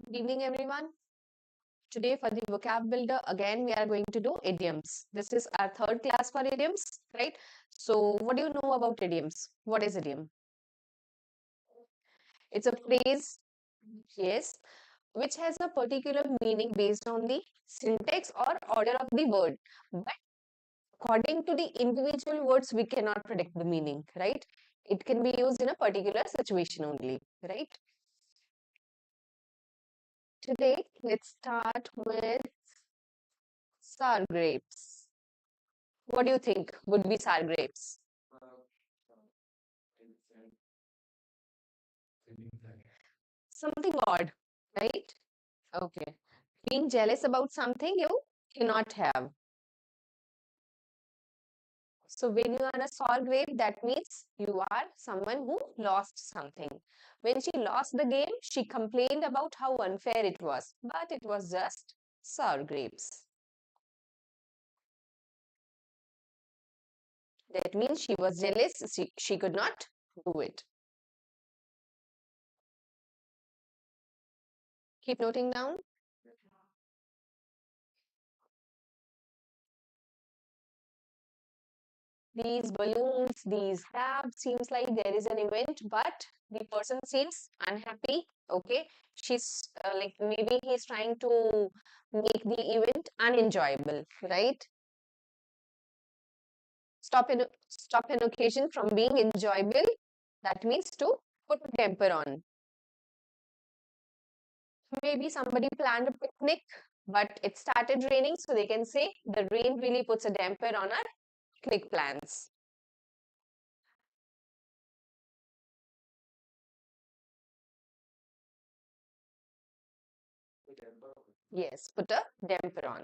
Good evening, everyone. Today for the vocab builder, again, we are going to do idioms. This is our third class for idioms, right? So what do you know about idioms? What is idiom? It's a phrase, yes, which has a particular meaning based on the syntax or order of the word. But according to the individual words, we cannot predict the meaning, right? It can be used in a particular situation only, right? Today, let's start with sour grapes. What do you think would be sour grapes? Something odd, right? Okay. Being jealous about something you cannot have. So when you are a sour grape, that means you are someone who lost something. When she lost the game, she complained about how unfair it was, but it was just sour grapes. That means she was jealous, she could not do it. Keep noting down. These balloons, these tabs, seems like there is an event, but the person seems unhappy. Okay, she's like maybe he's trying to make the event unenjoyable, right? Stop an occasion from being enjoyable. That means to put a damper on. Maybe somebody planned a picnic, but it started raining, so they can say the rain really puts a damper on our picnic plans. Yes, put a damper on.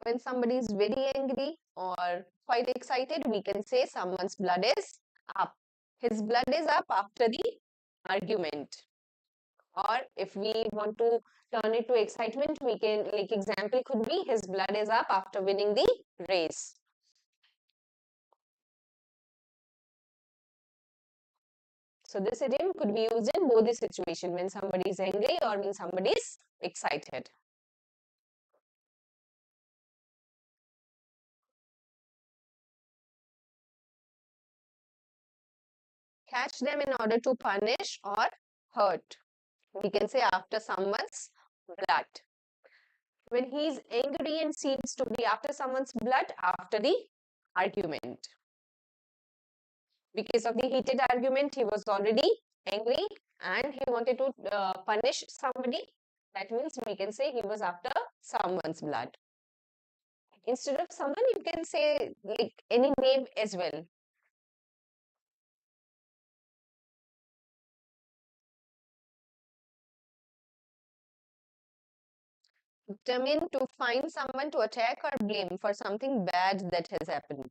When somebody is very angry or quite excited, we can say someone's blood is up. His blood is up after the argument. Or if we want to turn it to excitement, we can, like, example could be his blood is up after winning the race. So this idiom could be used in both the situation, when somebody is angry or when somebody is excited. Catch them in order to punish or hurt. We can say after someone's blood. When he's angry and seems to be after someone's blood after the argument. Because of the heated argument, he was already angry and he wanted to punish somebody. That means we can say he was after someone's blood. Instead of someone, you can say like any name as well. Determined to find someone to attack or blame for something bad that has happened.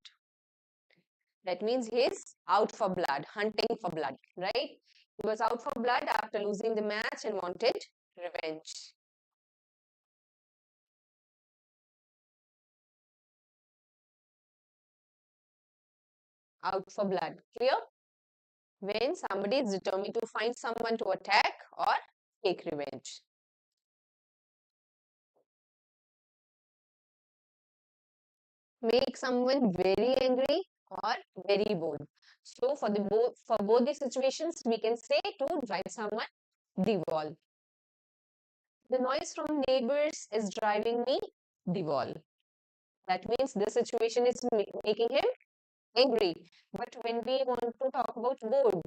That means he's out for blood, hunting for blood, right? He was out for blood after losing the match and wanted revenge. Out for blood. Clear? When somebody is determined to find someone to attack or take revenge. Make someone very angry or very bored. So for both the situations, we can say to drive someone the wall. The noise from neighbors is driving me the wall. That means the situation is making him angry. But when we want to talk about bored,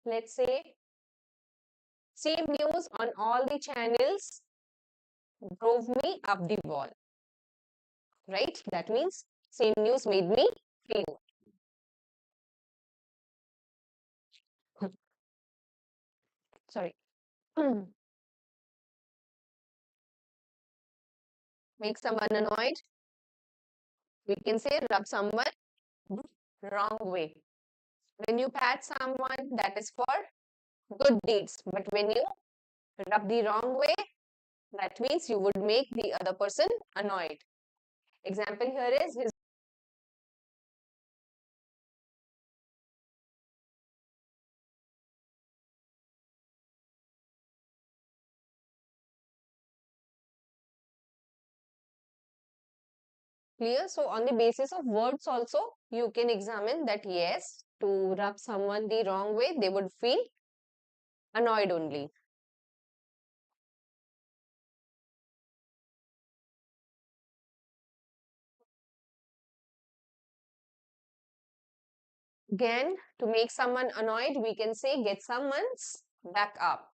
let's say same news on all the channels drove me up the wall, right? That means same news made me feel. Sorry. Make someone annoyed. We can say rub someone wrong way. When you pat someone, that is for good deeds. But when you rub the wrong way, that means you would make the other person annoyed. Example here is his Clear? So on the basis of words also, you can examine that yes, to rub someone the wrong way, they would feel annoyed only. Again, to make someone annoyed, we can say get someone's back up.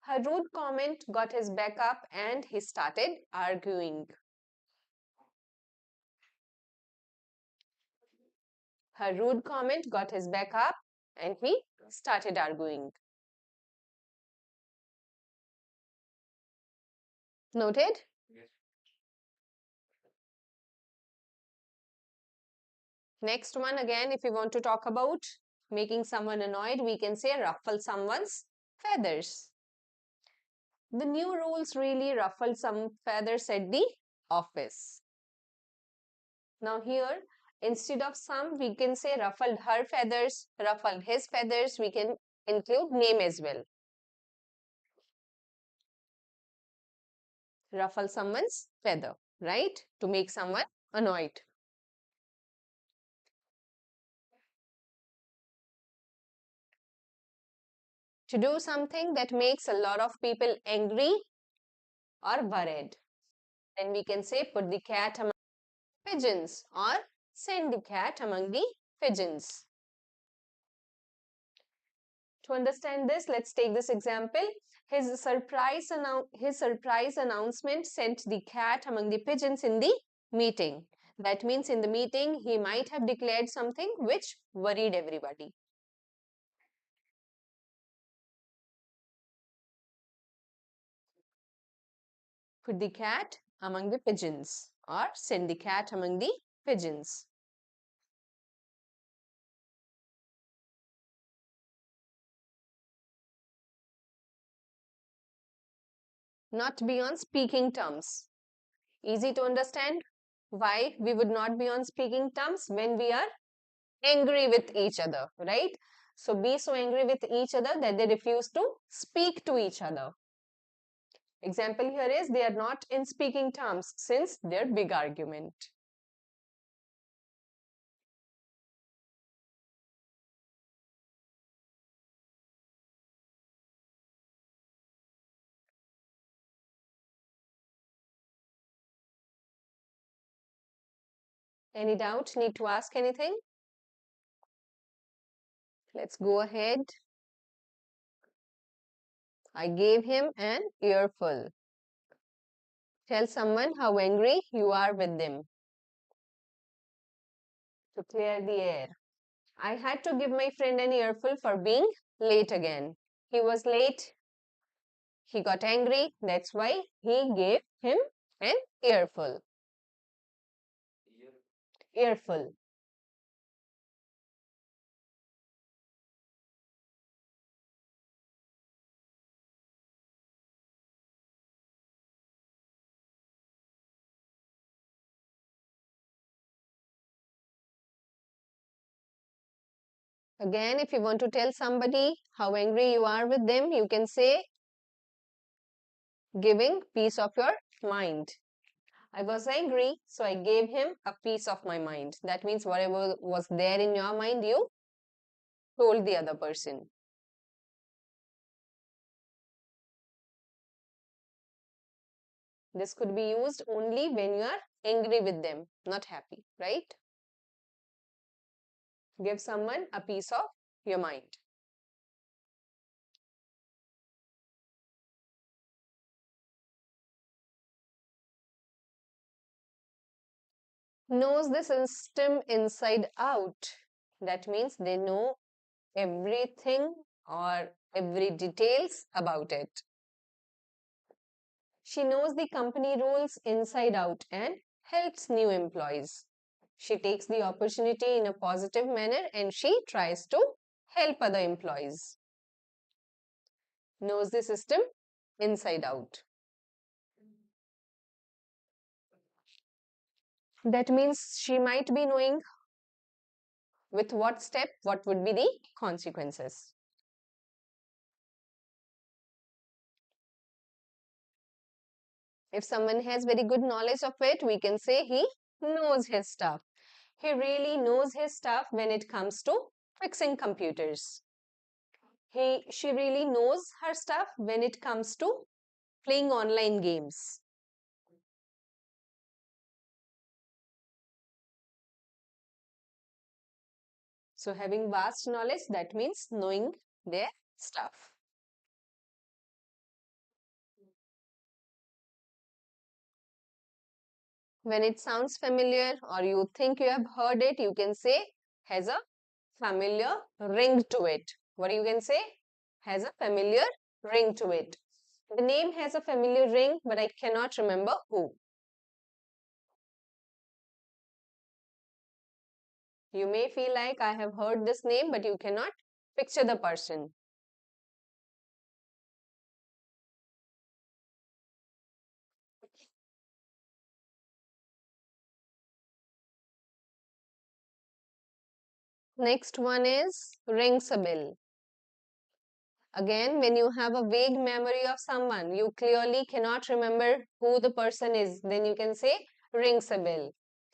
Her rude comment got his back up and he started arguing. Her rude comment got his back up and he started arguing. Noted? Next one again, if you want to talk about making someone annoyed, we can say ruffle someone's feathers. The new rules really ruffled some feathers at the office. Now here, instead of some, we can say ruffled her feathers, ruffled his feathers. We can include name as well. Ruffle someone's feather, right? To make someone annoyed. To do something that makes a lot of people angry or worried. Then we can say put the cat among pigeons or send the cat among the pigeons. To understand this, let's take this example. His surprise announcement sent the cat among the pigeons in the meeting. That means in the meeting, he might have declared something which worried everybody. Put the cat among the pigeons or send the cat among the pigeons. Not be on speaking terms. Easy to understand why we would not be on speaking terms when we are angry with each other, right? So be so angry with each other that they refuse to speak to each other. Example here is they are not in speaking terms since their big argument. Any doubt? Need to ask anything? Let's go ahead. I gave him an earful. Tell someone how angry you are with them. To clear the air. I had to give my friend an earful for being late again. He was late. He got angry. That's why he gave him an earful. Earful. Again, if you want to tell somebody how angry you are with them, you can say giving peace of your mind. I was angry, so I gave him a piece of my mind. That means whatever was there in your mind, you told the other person. This could be used only when you are angry with them, not happy, right? Give someone a piece of your mind. Knows the system inside out. That means they know everything or every details about it. She knows the company rules inside out and helps new employees. She takes the opportunity in a positive manner and she tries to help other employees. Knows the system inside out. That means she might be knowing with what step, what would be the consequences. If someone has very good knowledge of it, we can say he knows his stuff. He really knows his stuff when it comes to fixing computers. She really knows her stuff when it comes to playing online games. So having vast knowledge, that means knowing their stuff. When it sounds familiar or you think you have heard it, you can say has a familiar ring to it. What you can say? Has a familiar ring to it. The name has a familiar ring, but I cannot remember who. You may feel like I have heard this name, but you cannot picture the person. Next one is rings a bell. Again, when you have a vague memory of someone, you clearly cannot remember who the person is, then you can say rings a bell.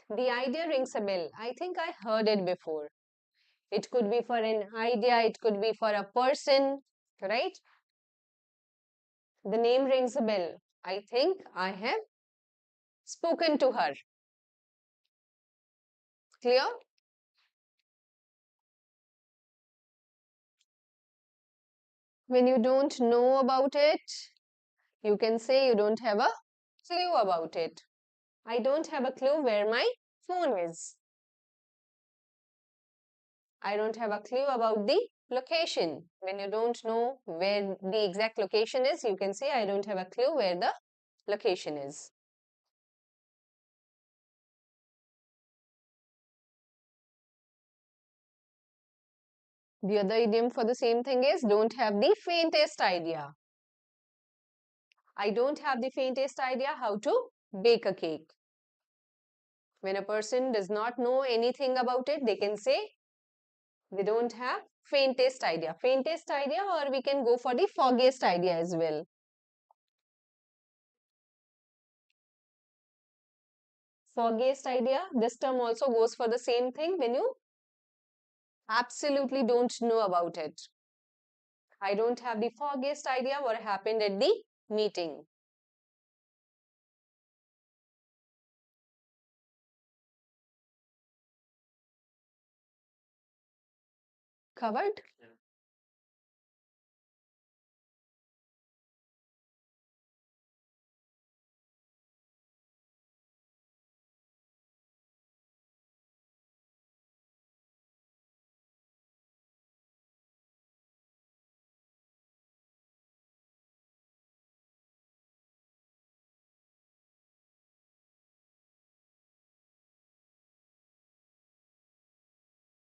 The idea rings a bell. I think I heard it before. It could be for an idea, it could be for a person, right? The name rings a bell. I think I have spoken to her. Clear? When you don't know about it, you can say you don't have a clue about it. I don't have a clue where my phone is. I don't have a clue about the location. When you don't know where the exact location is, you can say I don't have a clue where the location is. The other idiom for the same thing is don't have the faintest idea. I don't have the faintest idea how to bake a cake. When a person does not know anything about it, they can say they don't have faintest idea. Faintest idea, or we can go for the foggiest idea as well. Foggiest idea, this term also goes for the same thing when you absolutely don't know about it. I don't have the foggiest idea what happened at the meeting. Covered?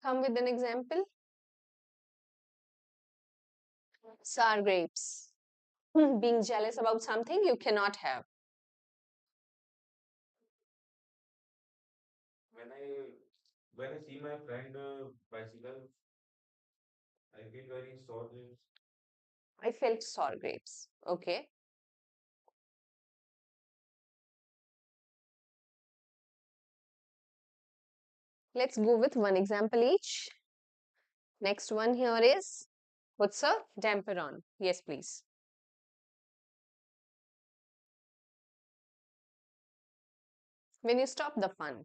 Come with an example. Sour grapes. Being jealous about something you cannot have. When I when I see my friend bicycle, I feel very sorry. I felt sour grapes. Okay. Let's go with one example each. Next one here is puts a damper on. Yes, please. When you stop the fun.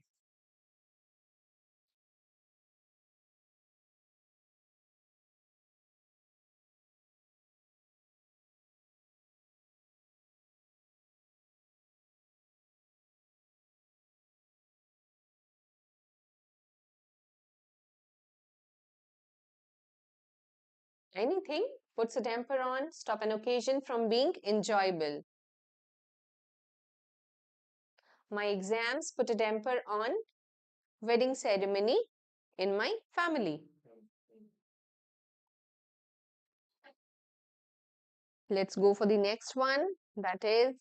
Anything puts a damper on, stop an occasion from being enjoyable. My exams put a damper on wedding ceremony in my family. Let's go for the next one. That is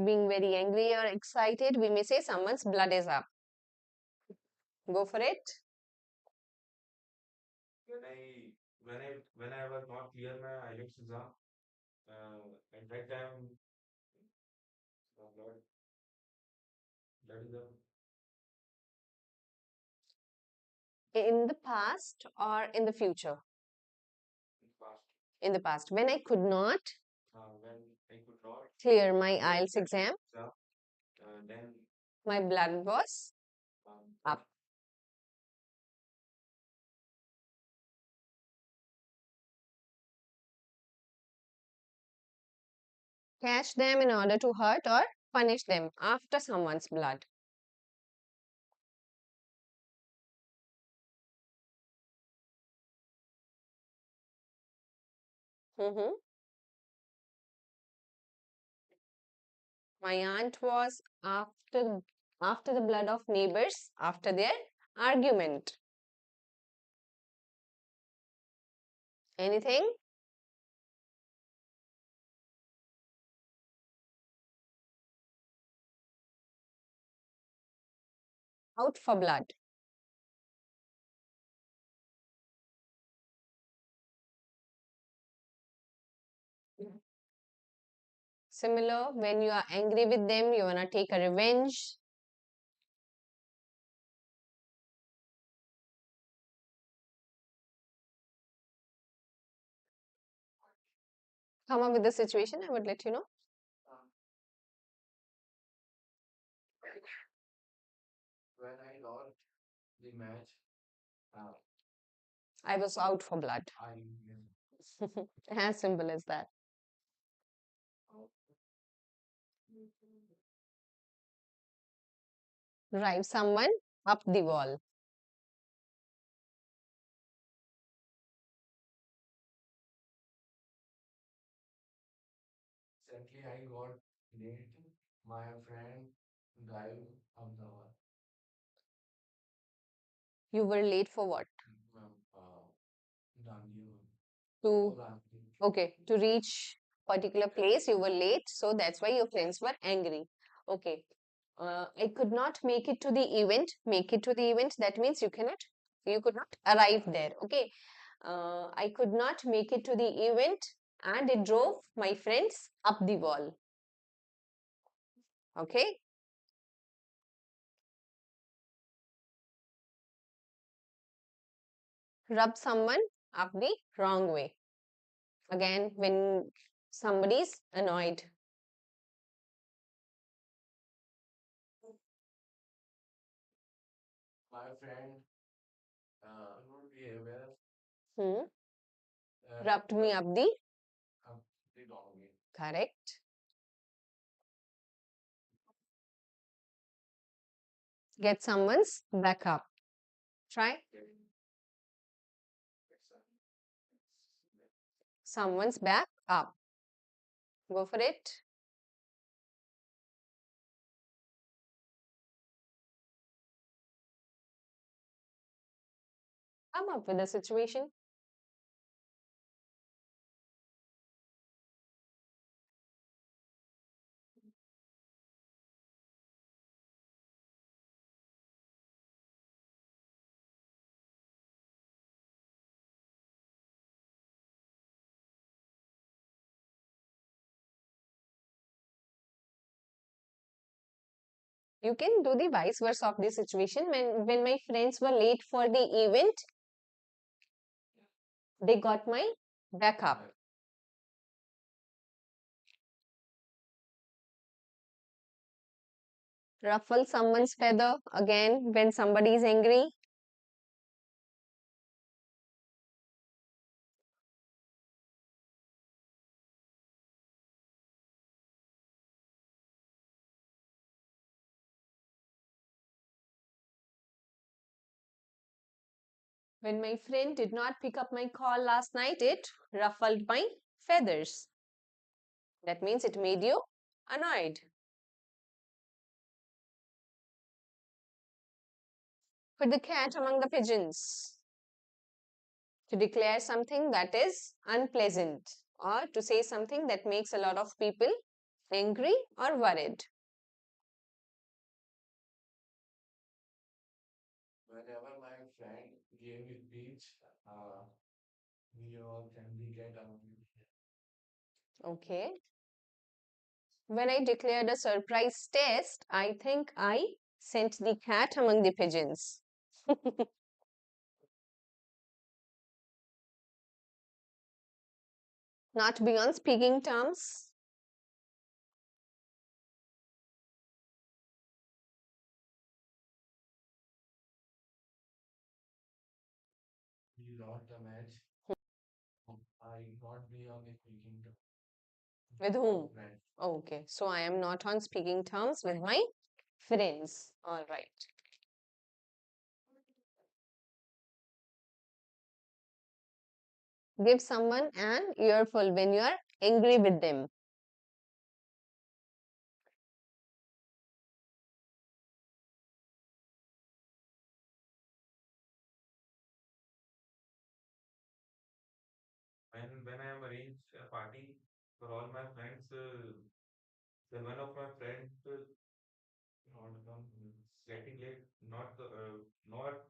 being very angry or excited. We may say someone's blood is up. Go for it. When I when I was not clear my IELTS exam, at that time, Lord, that is the In the past or in the future? Past. In the past, when I could not When I could not clear my clear IELTS the exam, exam, then my blood was up. Catch them in order to hurt or punish them after someone's blood. Mhm. My aunt was after the blood of neighbors after their argument. Anything? Out for blood. Similar, when you are angry with them, you wanna take a revenge. Come up with the situation, I would let you know. when I lost the match, I was out for blood. I As simple as that. Drive someone up the wall. recently I got late. My friend drive up the wall. You were late for what? Dandi. To okay, to reach particular place, you were late, so that's why your friends were angry. Okay. I could not make it to the event. Make it to the event. That means you could not arrive there. Okay. I could not make it to the event, and it drove my friends up the wall. Okay. Rub someone up the wrong way. Again, when somebody's annoyed. My friend would be aware. Hmm. Rubbed me up the Up the wrong way. correct. Get someone's back up. Try someone's back up. Go for it. Come up with a situation. You can do the vice versa of the situation. When my friends were late for the event, they got my back up. Ruffle someone's feather. Again, when somebody is angry. When my friend did not pick up my call last night, it ruffled my feathers. That means it made you annoyed. Put the cat among the pigeons. To declare something that is unpleasant or to say something that makes a lot of people angry or worried. Whenever my friend gave me speech, we all can be get along. Okay. When I declared a surprise test, I think I sent the cat among the pigeons. Not be on speaking terms. We lost the match. I not be on the speaking term. With whom? Friends. Okay, so I am not on speaking terms with my friends. All right. Give someone an earful when you are angry with them. When I am arranged a party for all my friends, then one of my friends not come, getting late, not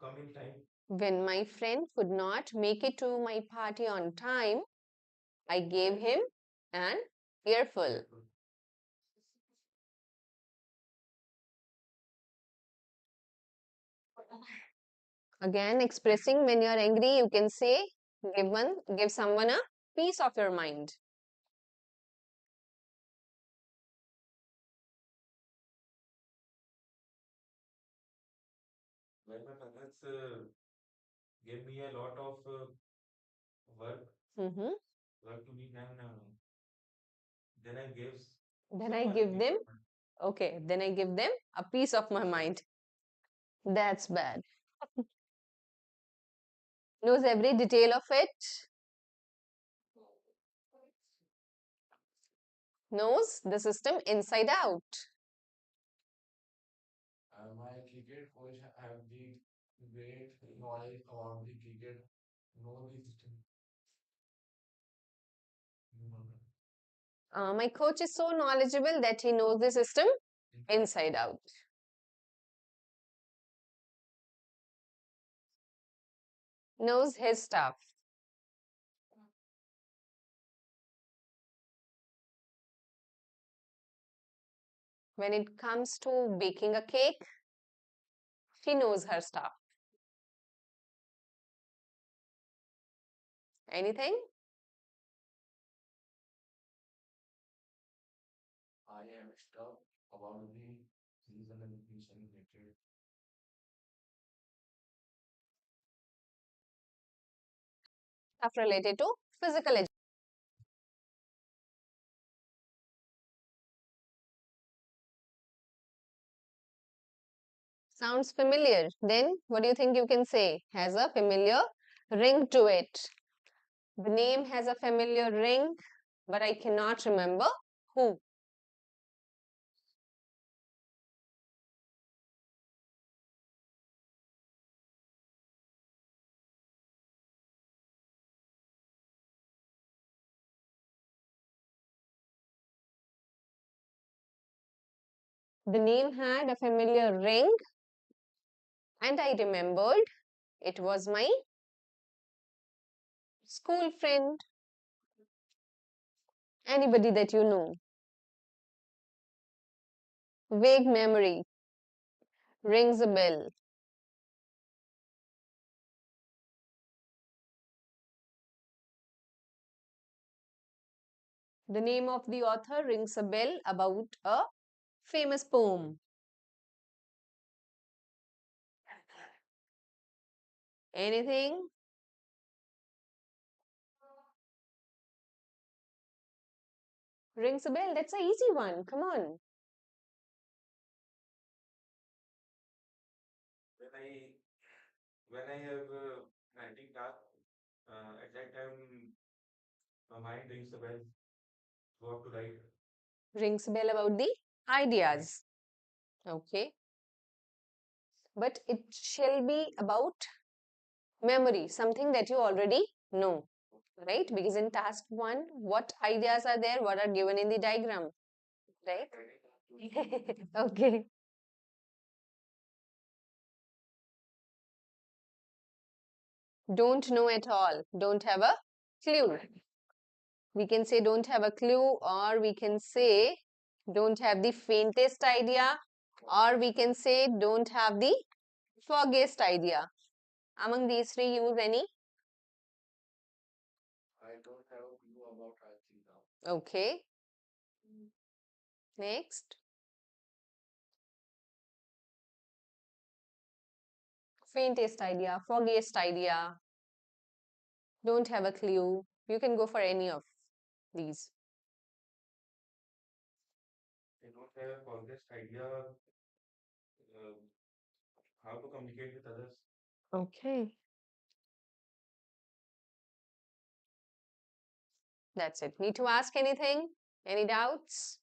come in time. When my friend could not make it to my party on time, I gave him an earful. Again, expressing when you are angry, you can say, give someone a piece of your mind. When my parents gave me a lot of work, Mhm. work to me, then I gave Then I someone a give piece them, of mind. okay, then I give them a piece of my mind. That's bad. Knows every detail of it. Knows the system inside out. My cricket coach have the great knowledge about the cricket, know the system. My coach is so knowledgeable that he knows the system inside out. Knows his stuff. When it comes to baking a cake, she knows her stuff. Anything? I am stuff about the season education related. Stuff related to physical education. Sounds familiar. Then what do you think you can say? Has a familiar ring to it. The name has a familiar ring, but I cannot remember who. The name had a familiar ring, and I remembered it was my school friend. Anybody that you know. Vague memory. Rings a bell. The name of the author rings a bell about a famous poem. Anything? Rings a bell. That's an easy one. Come on. When I when I have writing task, at that time my mind rings a bell. What to write? Rings a bell about the ideas. Okay. But it shall be about memory, something that you already know. Right? Because in task 1, what ideas are there? What are given in the diagram? Right? Okay. Don't know at all. Don't have a clue. We can say don't have a clue, or we can say don't have the faintest idea, or we can say don't have the foggiest idea. Among these three, use any? I don't have a clue about Okay. Next. Faintest idea, foggiest idea, don't have a clue. You can go for any of these. I don't have always idea how to communicate with others. Okay. That's it. Need to ask anything? Any doubts?